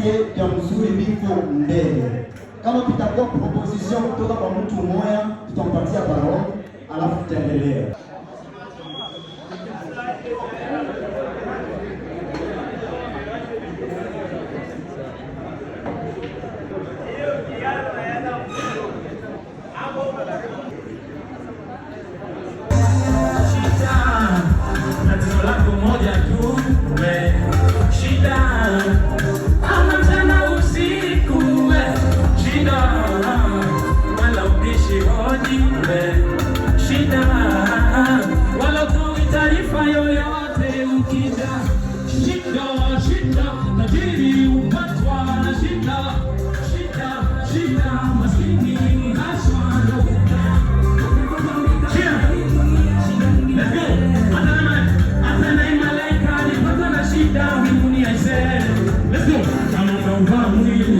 dossier ya mzuri biko mbele. Kama kitakuwa proposition kutoka kwa mtu mmoja, tutampatia parole alafu tutaendelea. Let's go.